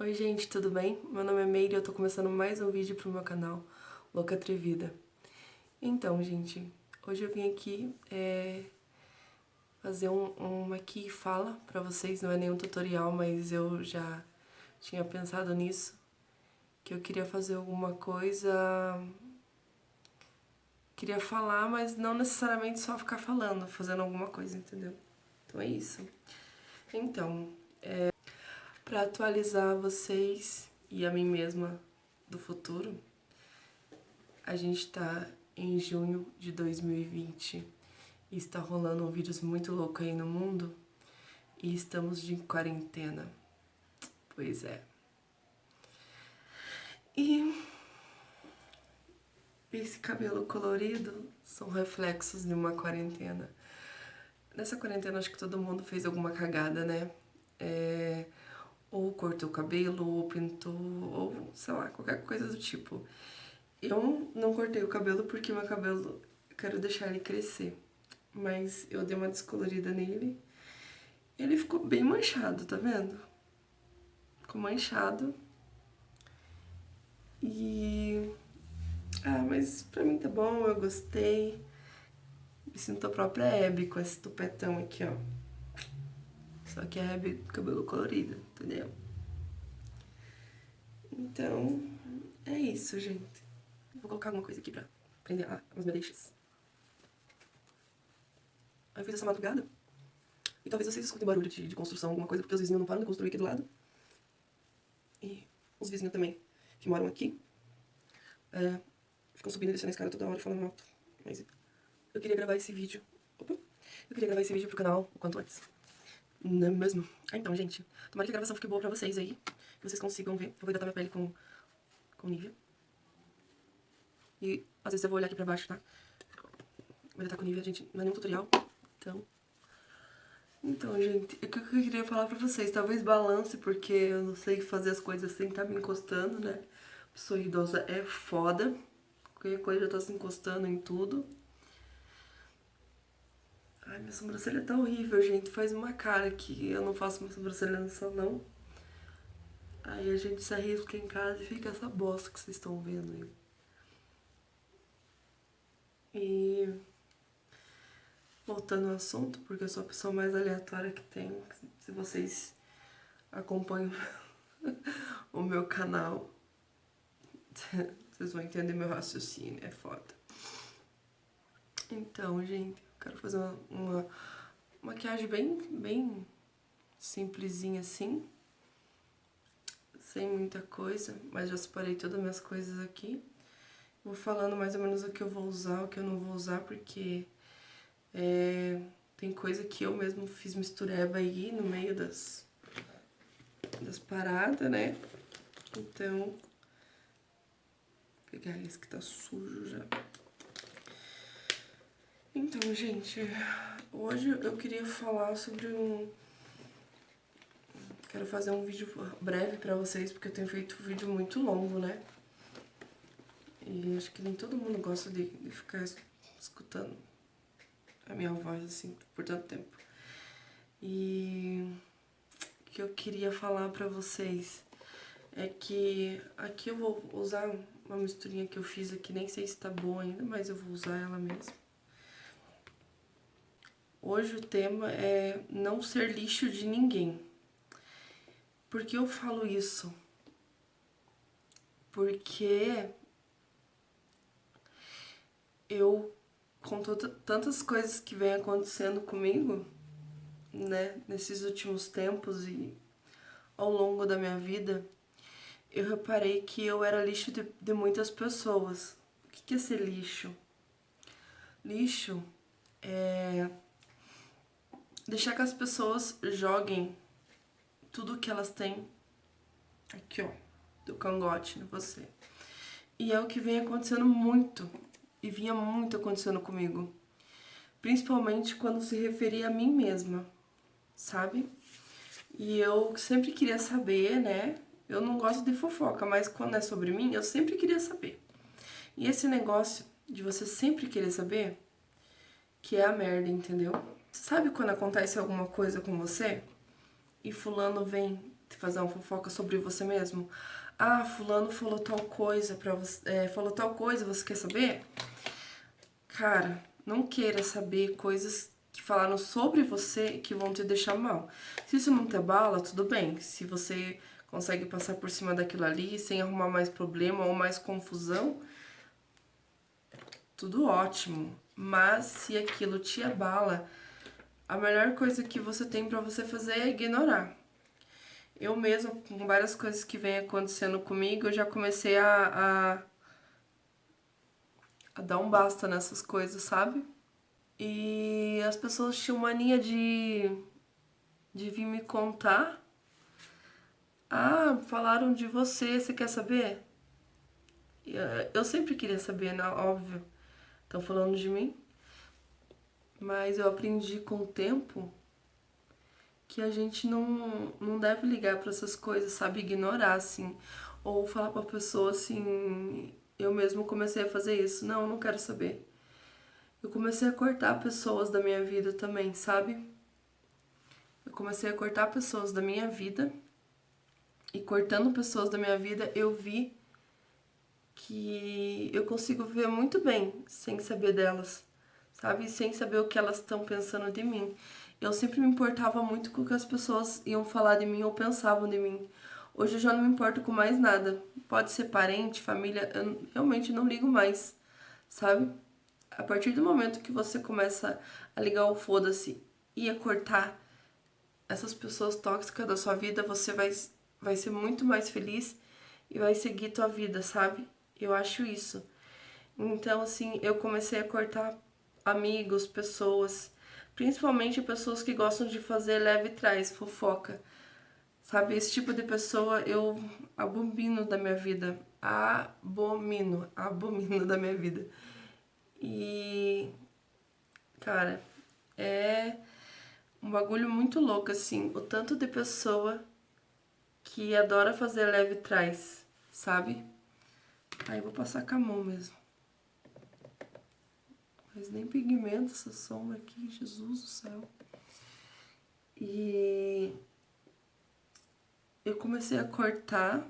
Oi gente, tudo bem? Meu nome é Meire e eu tô começando mais um vídeo pro meu canal, Louca Atrevida. Então, gente, hoje eu vim aqui fazer uma aqui fala pra vocês, não é nenhum tutorial, mas eu já tinha pensado nisso, que eu queria fazer alguma coisa, queria falar, mas não necessariamente só ficar falando, fazendo alguma coisa, entendeu? Então é isso. Então, pra atualizar vocês e a mim mesma do futuro, a gente tá em junho de 2020 e está rolando um vírus muito louco aí no mundo e estamos de quarentena. Pois é. E esse cabelo colorido são reflexos de uma quarentena. Nessa quarentena acho que todo mundo fez alguma cagada, né? Ou cortou o cabelo, ou pintou, ou sei lá, qualquer coisa do tipo. Eu não cortei o cabelo porque meu cabelo, eu quero deixar ele crescer. Mas eu dei uma descolorida nele. Ele ficou bem manchado, tá vendo? Ficou manchado. E... mas pra mim tá bom, eu gostei. Me sinto a própria Abby com esse tupetão aqui, ó. Só que a Abby cabelo colorido, entendeu? Então, é isso, gente. Vou colocar alguma coisa aqui pra prender as madeixas. Aí eu fiz essa madrugada. E talvez vocês escutem barulho de construção, alguma coisa, porque os vizinhos não param de construir aqui do lado. E os vizinhos também, que moram aqui, ficam subindo e descendo a escada toda hora falando alto. Mas eu queria gravar esse vídeo. Opa! Eu queria gravar esse vídeo pro canal o quanto antes. Não é mesmo? Então, gente, tomara que a gravação fique boa pra vocês aí. Que vocês consigam ver. Vou hidratar minha pele com Nivea. E às vezes eu vou olhar aqui pra baixo, tá? Vou hidratar com Nivea, gente. Não é nenhum tutorial. Então, gente, o que eu queria falar pra vocês? Talvez balance, porque eu não sei fazer as coisas sem estar me encostando, né? Pessoa idosa é foda. Qualquer coisa já tá se encostando em tudo. Ai, minha sobrancelha tá horrível, gente. Faz uma cara que eu não faço minha sobrancelha no salão. Aí a gente se arrisca em casa e fica essa bosta que vocês estão vendo aí. E voltando ao assunto, porque eu sou a pessoa mais aleatória que tem. Se vocês acompanham o meu canal, vocês vão entender meu raciocínio, é foda. Então, gente, eu quero fazer uma maquiagem bem simplesinha assim. Sem muita coisa, mas já separei todas as minhas coisas aqui. Vou falando mais ou menos o que eu vou usar, o que eu não vou usar, porque tem coisa que eu mesmo fiz mistureba aí no meio das paradas, né? Então, vou pegar esse que tá sujo já. Então, gente, hoje eu queria falar sobre Quero fazer um vídeo breve pra vocês, porque eu tenho feito um vídeo muito longo, né? E acho que nem todo mundo gosta de ficar escutando a minha voz, assim, por tanto tempo. E o que eu queria falar pra vocês é que aqui eu vou usar uma misturinha que eu fiz aqui, nem sei se tá boa ainda, mas eu vou usar ela mesmo. Hoje o tema é não ser lixo de ninguém. Por que eu falo isso? Porque eu, com tantas coisas que vem acontecendo comigo, né, nesses últimos tempos e ao longo da minha vida, eu reparei que eu era lixo de muitas pessoas. O que é ser lixo? Lixo é deixar que as pessoas joguem tudo que elas têm aqui, ó, do cangote em você. E é o que vem acontecendo muito, e vinha muito acontecendo comigo. Principalmente quando se referia a mim mesma, sabe? E eu sempre queria saber, né? Eu não gosto de fofoca, mas quando é sobre mim, eu sempre queria saber. E esse negócio de você sempre querer saber, que é a merda, entendeu? Sabe quando acontece alguma coisa com você e fulano vem fazer uma fofoca sobre você mesmo. Ah, fulano falou tal coisa pra você, falou tal coisa, você quer saber? Cara, não queira saber coisas que falaram sobre você que vão te deixar mal. Se isso não te abala, tudo bem. Se você consegue passar por cima daquilo ali sem arrumar mais problema ou mais confusão, tudo ótimo. Mas se aquilo te abala, a melhor coisa que você tem pra você fazer é ignorar. Eu mesmo, com várias coisas que vem acontecendo comigo, eu já comecei a dar um basta nessas coisas, sabe? E as pessoas tinham mania de vir me contar. Ah, falaram de você, você quer saber? Eu sempre queria saber, né? Óbvio. Estão falando de mim. Mas eu aprendi com o tempo que a gente não deve ligar para essas coisas, sabe? Ignorar, assim. Ou falar pra pessoa assim. Eu mesmo comecei a fazer isso. Não, não quero saber. Eu comecei a cortar pessoas da minha vida também, sabe? Eu comecei a cortar pessoas da minha vida. E cortando pessoas da minha vida, eu vi que eu consigo viver muito bem sem saber delas, sabe? Sem saber o que elas estão pensando de mim. Eu sempre me importava muito com o que as pessoas iam falar de mim ou pensavam de mim. Hoje eu já não me importo com mais nada. Pode ser parente, família, eu realmente não ligo mais, sabe? A partir do momento que você começa a ligar o foda-se e a cortar essas pessoas tóxicas da sua vida, você vai ser muito mais feliz e vai seguir tua vida, sabe? Eu acho isso. Então, assim, eu comecei a cortar amigos, pessoas, principalmente pessoas que gostam de fazer leve trás, fofoca. Sabe, esse tipo de pessoa eu abomino da minha vida. Abomino da minha vida. E, cara, é um bagulho muito louco, assim, o tanto de pessoa que adora fazer leve trás, sabe? Aí eu vou passar com a mão mesmo. Mas nem pigmento essa sombra aqui, Jesus do céu. E eu comecei a cortar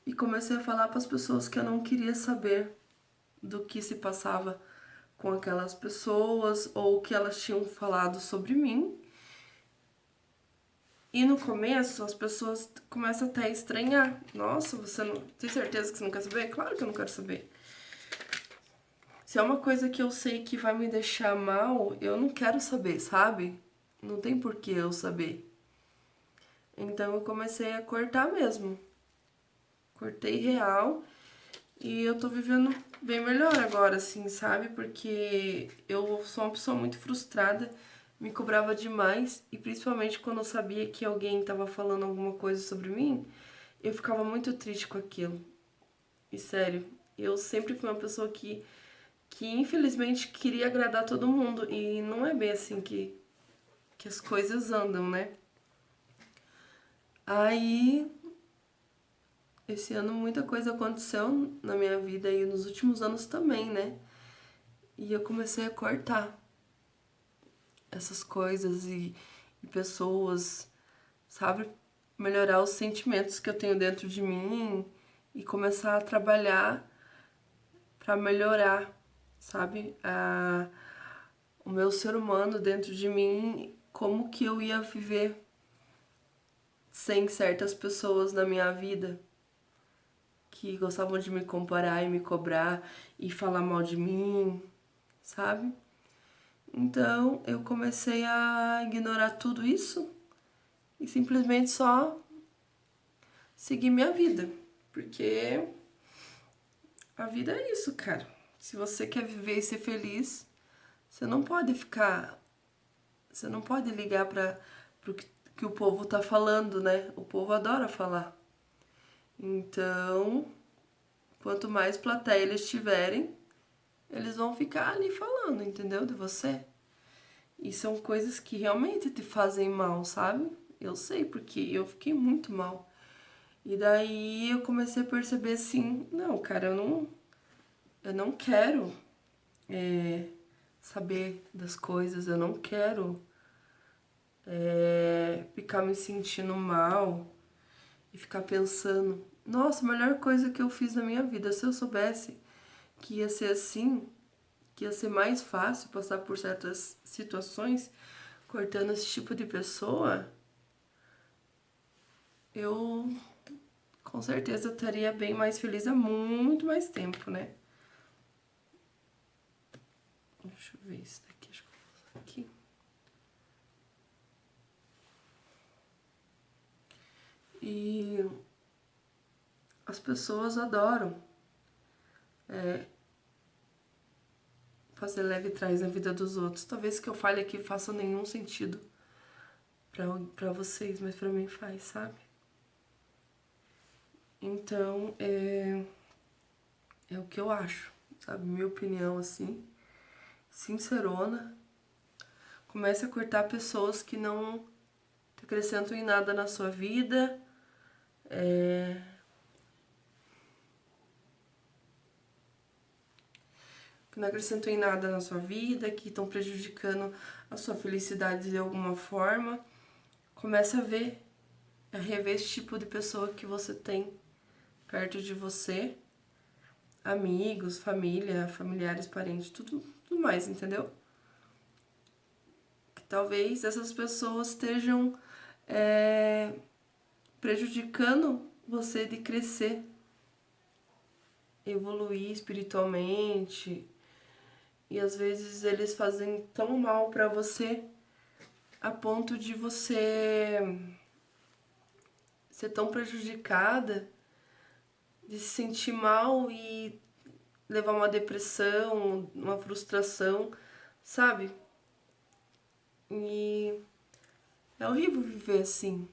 e comecei a falar para as pessoas que eu não queria saber do que se passava com aquelas pessoas ou o que elas tinham falado sobre mim. E no começo as pessoas começam até a estranhar. Nossa, você não tem certeza que você não quer saber? Claro que eu não quero saber. Se é uma coisa que eu sei que vai me deixar mal, eu não quero saber, sabe? Não tem por que eu saber. Então eu comecei a cortar mesmo. Cortei real e eu tô vivendo bem melhor agora, assim, sabe? Porque eu sou uma pessoa muito frustrada, me cobrava demais e principalmente quando eu sabia que alguém tava falando alguma coisa sobre mim, eu ficava muito triste com aquilo. E sério, eu sempre fui uma pessoa que infelizmente queria agradar todo mundo e não é bem assim que as coisas andam, né? Aí, esse ano muita coisa aconteceu na minha vida e nos últimos anos também, né? E eu comecei a cortar essas coisas e pessoas, sabe? Melhorar os sentimentos que eu tenho dentro de mim e começar a trabalhar para melhorar, sabe? O meu ser humano dentro de mim, como que eu ia viver sem certas pessoas na minha vida que gostavam de me comparar e me cobrar e falar mal de mim, sabe? Então eu comecei a ignorar tudo isso e simplesmente só seguir minha vida, porque a vida é isso, cara. Se você quer viver e ser feliz, você não pode ficar, você não pode ligar para pro que o povo tá falando, né? O povo adora falar. Então, quanto mais plateia eles tiverem, eles vão ficar ali falando, entendeu? De você. E são coisas que realmente te fazem mal, sabe? Eu sei, porque eu fiquei muito mal. E daí eu comecei a perceber assim, não, cara, eu não quero saber das coisas, eu não quero ficar me sentindo mal, e ficar pensando, nossa, a melhor coisa que eu fiz na minha vida, se eu soubesse que ia ser assim, que ia ser mais fácil passar por certas situações, cortando esse tipo de pessoa, eu com certeza estaria bem mais feliz há muito mais tempo, né? Deixa eu ver isso daqui, acho que eu vou usar aqui. E as pessoas adoram fazer leve trás na vida dos outros. Talvez que eu fale aqui faça nenhum sentido pra vocês, mas pra mim faz, sabe? Então, é o que eu acho, sabe? Minha opinião, assim, sincerona. Comece a cortar pessoas que não te acrescentam em nada na sua vida. Que não acrescentam em nada na sua vida, que estão prejudicando a sua felicidade de alguma forma. Comece a rever esse tipo de pessoa que você tem perto de você. Amigos, família, familiares, parentes, tudo mais, entendeu? Que talvez essas pessoas estejam prejudicando você de crescer, evoluir espiritualmente. E às vezes eles fazem tão mal pra você a ponto de você ser tão prejudicada, de se sentir mal e levar uma depressão, uma frustração, sabe? E é horrível viver assim.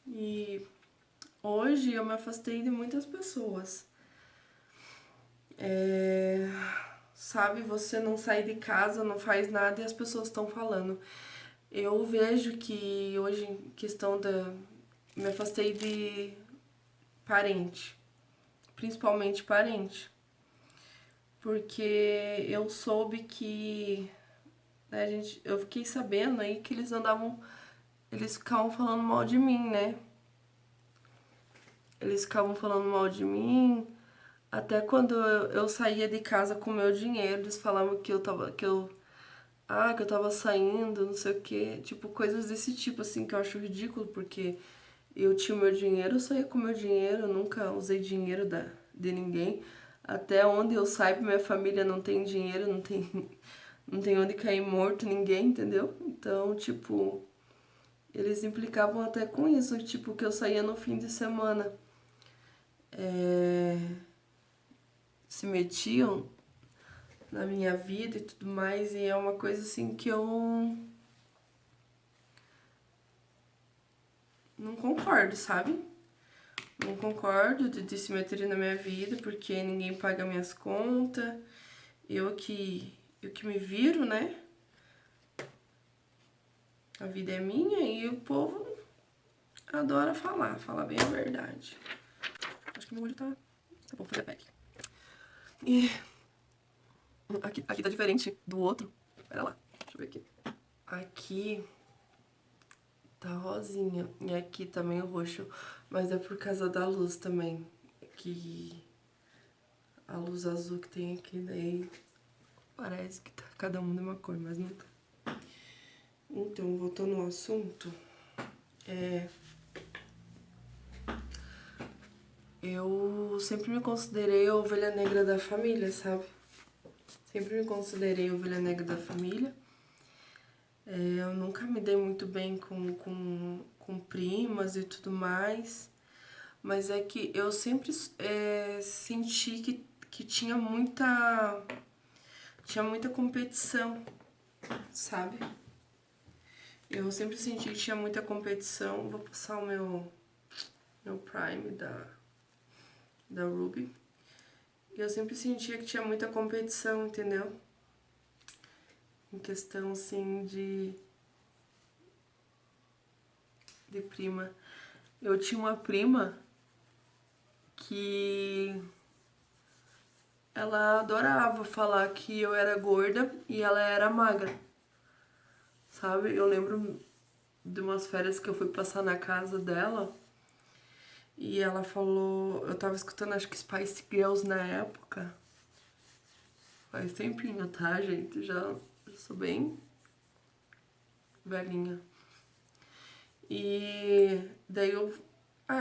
E hoje eu me afastei de muitas pessoas. Sabe, você não sai de casa, não faz nada e as pessoas estão falando. Eu vejo que hoje, em questão da. Me afastei de parente, principalmente parente, porque eu soube que. Né, eu fiquei sabendo aí que eles ficavam falando mal de mim, né? Eles ficavam falando mal de mim. Até quando eu saía de casa com meu dinheiro, eles falavam que eu tava saindo, não sei o quê. Tipo, coisas desse tipo, assim, que eu acho ridículo, porque eu tinha o meu dinheiro, eu saía com o meu dinheiro, eu nunca usei dinheiro de ninguém. Até onde eu saiba, minha família não tem dinheiro, não tem onde cair morto ninguém, entendeu? Então, tipo, eles implicavam até com isso, tipo, que eu saía no fim de semana. Se metiam na minha vida e tudo mais, e é uma coisa assim que eu não concordo, sabe? Não concordo de se meterem na minha vida, porque ninguém paga minhas contas, eu que me viro, né? A vida é minha e o povo adora falar bem a verdade. Acho que meu olho tá bom, fazer a pele. E aqui tá diferente do outro. Pera lá, deixa eu ver aqui. Aqui tá rosinha e aqui tá meio roxo, mas é por causa da luz também. Que a luz azul que tem aqui, daí parece que tá cada um de uma cor, mas não tá. Então, voltando ao assunto, eu sempre me considerei a ovelha negra da família, sabe? Sempre me considerei a ovelha negra da família. Eu nunca me dei muito bem com primas e tudo mais, mas é que eu sempre senti que tinha muita competição, sabe? Eu sempre senti que tinha muita competição. Vou passar o meu Prime da Ruby. E eu sempre sentia que tinha muita competição, entendeu? Em questão, assim, de prima. Eu tinha uma prima que ela adorava falar que eu era gorda e ela era magra. sabe? Eu lembro de umas férias que eu fui passar na casa dela e ela falou... Eu tava escutando, acho que Spice Girls na época. Faz tempinho, tá, gente? Já sou bem velhinha. E daí eu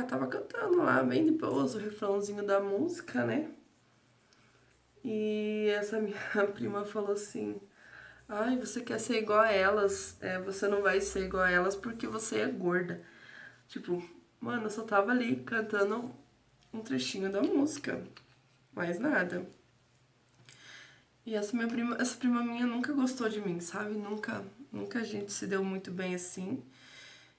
tava cantando lá, bem de boas, o refrãozinho da música, né? E essa minha prima falou assim: ai, você quer ser igual a elas, você não vai ser igual a elas porque você é gorda. Tipo, mano, eu só tava ali cantando um trechinho da música, mais nada. E essa prima minha nunca gostou de mim, sabe? Nunca a gente se deu muito bem assim.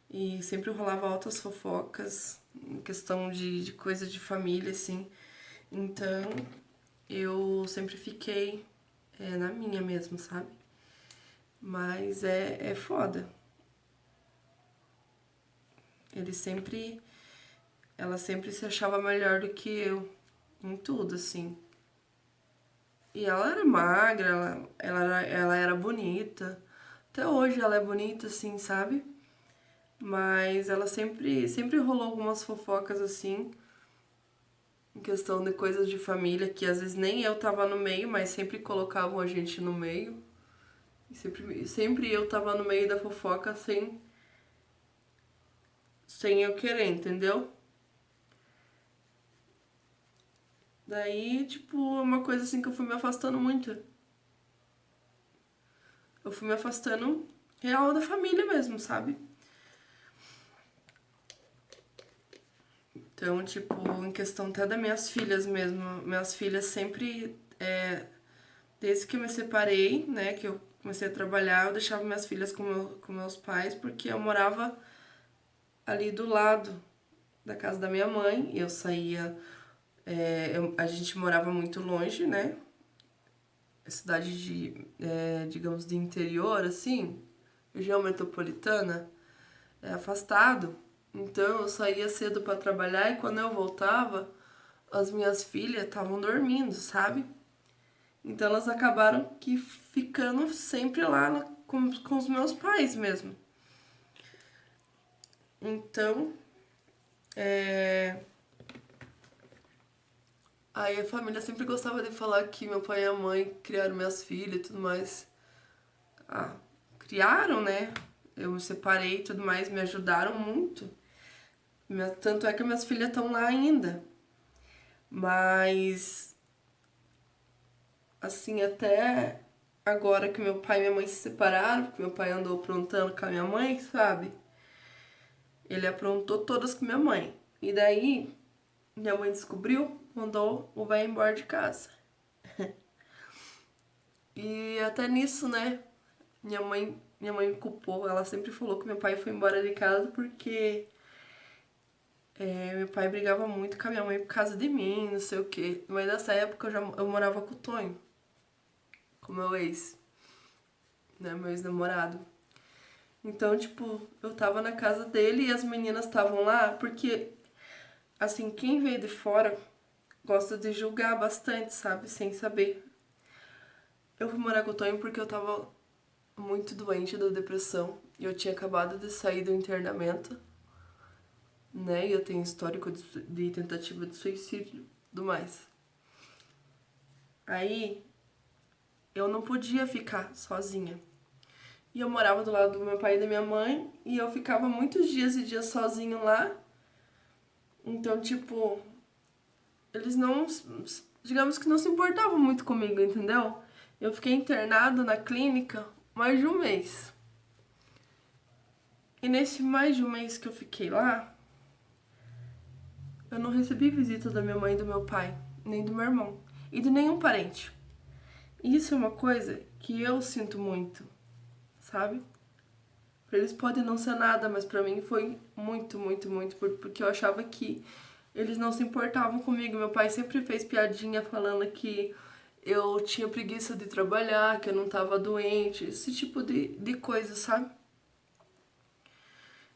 E sempre rolava altas fofocas, em questão de coisa de família, assim. Então, eu sempre fiquei na minha mesmo, sabe? Mas é foda. Ele sempre... Ela sempre se achava melhor do que eu, em tudo, assim. E ela era magra, ela era bonita. Até hoje ela é bonita, assim, sabe? Mas ela sempre rolou algumas fofocas, assim, em questão de coisas de família, que às vezes nem eu tava no meio, mas sempre colocavam a gente no meio. E sempre eu tava no meio da fofoca sem eu querer, entendeu? Daí, tipo, é uma coisa assim que eu fui me afastando muito. Eu fui me afastando real da família mesmo, sabe? Então, tipo, em questão até das minhas filhas mesmo. Minhas filhas sempre, desde que eu me separei, né, que eu comecei a trabalhar, eu deixava minhas filhas com meus pais, porque eu morava ali do lado da casa da minha mãe, e eu saía, a gente morava muito longe, né, cidade digamos, de interior, assim, região metropolitana, é afastado. Então eu saía cedo para trabalhar e quando eu voltava, as minhas filhas estavam dormindo, sabe? Então elas acabaram que ficando sempre lá com os meus pais mesmo. Então, aí a família sempre gostava de falar que meu pai e a mãe criaram minhas filhas e tudo mais. Ah, criaram, né? Eu me separei e tudo mais, me ajudaram muito. Tanto é que minhas filhas estão lá ainda. Mas, assim, até agora que meu pai e minha mãe se separaram, porque meu pai andou aprontando com a minha mãe, sabe? Ele aprontou todas com minha mãe. E daí, minha mãe descobriu, mandou o velho embora de casa. E até nisso, né? Minha mãe me culpou. Ela sempre falou que meu pai foi embora de casa porque meu pai brigava muito com a minha mãe por causa de mim, não sei o quê. Mas nessa época eu morava com o Tonho, com meu ex, né? Meu ex-namorado. Então, tipo, eu tava na casa dele e as meninas estavam lá porque, assim, quem veio de fora gosta de julgar bastante, sabe? Sem saber. Eu fui morar com o Tonho porque eu tava muito doente da depressão. E eu tinha acabado de sair do internamento, né? E eu tenho histórico de tentativa de suicídio e tudo mais. Aí eu não podia ficar sozinha. E eu morava do lado do meu pai e da minha mãe. E eu ficava muitos dias e dias sozinho lá. Então, tipo, eles não, digamos que não se importavam muito comigo, entendeu? Eu fiquei internada na clínica mais de um mês. E nesse mais de um mês que eu fiquei lá, eu não recebi visita da minha mãe e do meu pai, nem do meu irmão, e de nenhum parente. E isso é uma coisa que eu sinto muito, sabe? Pra eles pode não ser nada, mas pra mim foi muito, muito, muito, porque eu achava que eles não se importavam comigo. Meu pai sempre fez piadinha falando que eu tinha preguiça de trabalhar, que eu não tava doente, esse tipo de coisa, sabe?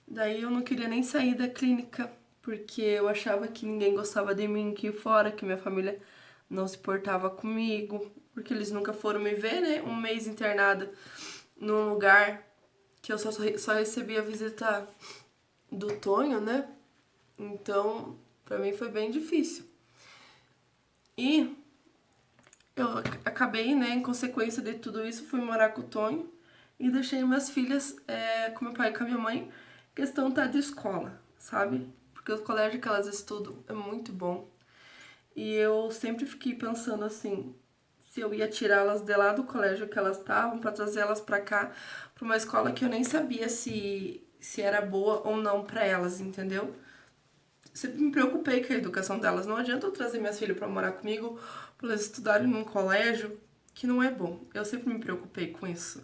Daí eu não queria nem sair da clínica, porque eu achava que ninguém gostava de mim aqui fora, que minha família não se portava comigo, porque eles nunca foram me ver, né? Um mês internada num lugar que eu só recebi a visita do Tonho, né? Então, pra mim foi bem difícil. E eu acabei, né, em consequência de tudo isso, fui morar com o Tonho e deixei minhas filhas com meu pai e com a minha mãe. Questão tá de escola, sabe? Porque o colégio que elas estudam é muito bom. E eu sempre fiquei pensando assim, se eu ia tirá-las de lá do colégio que elas estavam para trazê-las para cá, para uma escola que eu nem sabia se era boa ou não para elas, entendeu? Sempre me preocupei com a educação delas. Não adianta eu trazer minhas filhas para morar comigo, para elas estudarem num colégio que não é bom. Eu sempre me preocupei com isso.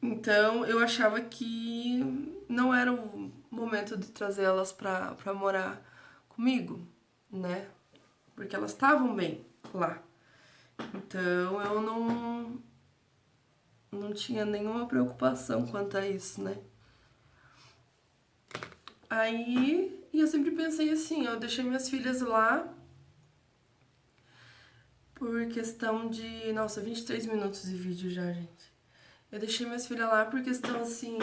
Então eu achava que não era o momento de trazê-las para morar comigo, né? Porque elas estavam bem lá. Então eu não tinha nenhuma preocupação quanto a isso, né? Aí eu sempre pensei assim, eu deixei minhas filhas lá por questão de... Nossa, 23 minutos de vídeo já, gente. Eu deixei minhas filhas lá por questão assim,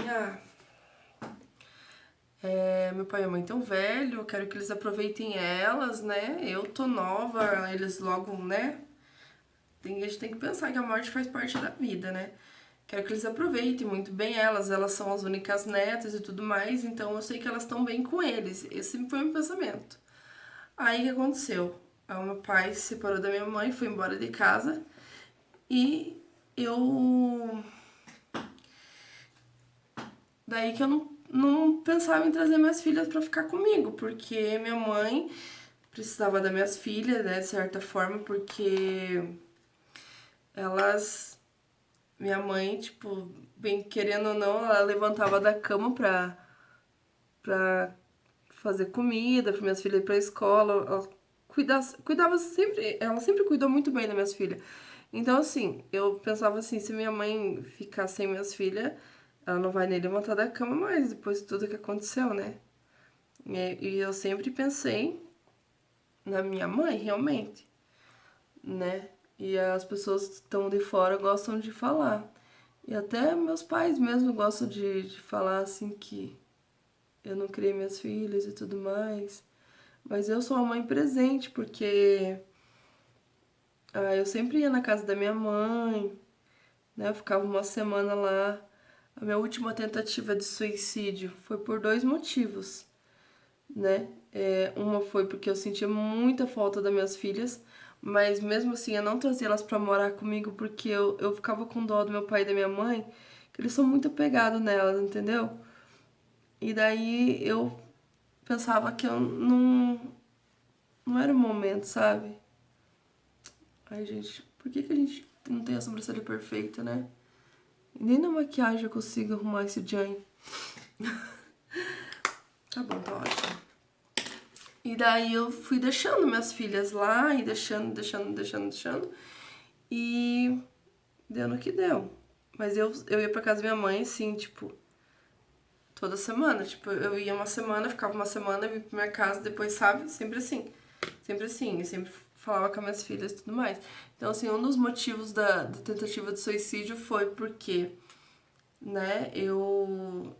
meu pai e minha mãe tão velho, eu quero que eles aproveitem elas, né? Eu tô nova, eles logo, né? A gente tem que pensar que a morte faz parte da vida, né? Quero que eles aproveitem muito bem elas são as únicas netas e tudo mais, então eu sei que elas estão bem com eles. Esse foi o meu pensamento. Aí o que aconteceu? Aí o meu pai se separou da minha mãe, foi embora de casa e eu. Daí que eu não pensava em trazer minhas filhas pra ficar comigo, porque minha mãe precisava das minhas filhas, né, de certa forma, porque elas. Minha mãe, tipo, bem querendo ou não, ela levantava da cama pra fazer comida, para minhas filhas ir pra escola. Ela cuidava sempre, ela sempre cuidou muito bem das minhas filhas. Então, assim, eu pensava assim, se minha mãe ficar sem minhas filhas, ela não vai nem levantar da cama mais, depois de tudo que aconteceu, né? E eu sempre pensei na minha mãe, realmente, né? E as pessoas que estão de fora gostam de falar. E até meus pais mesmo gostam de falar assim que eu não criei minhas filhas e tudo mais. Mas eu sou uma mãe presente, porque eu sempre ia na casa da minha mãe, né? Eu ficava uma semana lá. A minha última tentativa de suicídio foi por 2 motivos, né? Uma foi porque eu sentia muita falta das minhas filhas, mas mesmo assim eu não trazia elas pra morar comigo porque eu ficava com dó do meu pai e da minha mãe, que eles são muito apegados nelas, entendeu? E daí eu pensava que eu não era o momento, sabe? Ai, gente, por que a gente não tem a sobrancelha perfeita, né? E nem na maquiagem eu consigo arrumar esse Jane. Tá bom, tá ótimo. E daí eu fui deixando minhas filhas lá e deixando. E deu no que deu. Mas eu ia pra casa da minha mãe, assim, tipo, toda semana. Tipo, eu ia uma semana, ficava uma semana, ia pra minha casa, depois, sabe? Sempre assim. Sempre assim. Eu sempre falava com as minhas filhas e tudo mais. Então, assim, um dos motivos da tentativa de suicídio foi porque, né, eu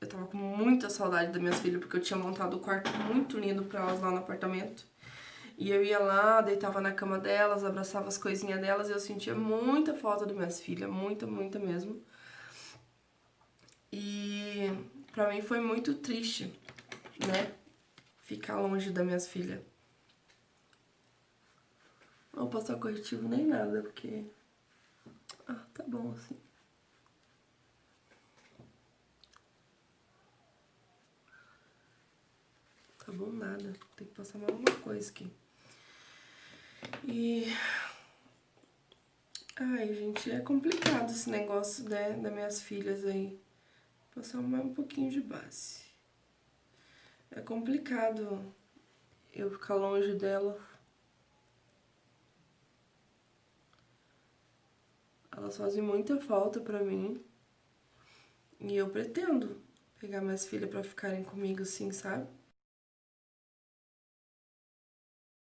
tava com muita saudade das minhas filhas, porque eu tinha montado um quarto muito lindo pra elas lá no apartamento. E eu ia lá, deitava na cama delas, abraçava as coisinhas delas e eu sentia muita falta das minhas filhas, muita, muita mesmo. E pra mim foi muito triste, né, ficar longe das minhas filhas. Não vou passar corretivo nem nada, porque... tá bom assim. Tá bom nada, tem que passar mais uma coisa aqui. E... Ai, gente, é complicado esse negócio, né, das minhas filhas aí. Vou passar mais um pouquinho de base. É complicado eu ficar longe dela. Elas fazem muita falta pra mim. E eu pretendo pegar minhas filhas pra ficarem comigo, assim, sabe?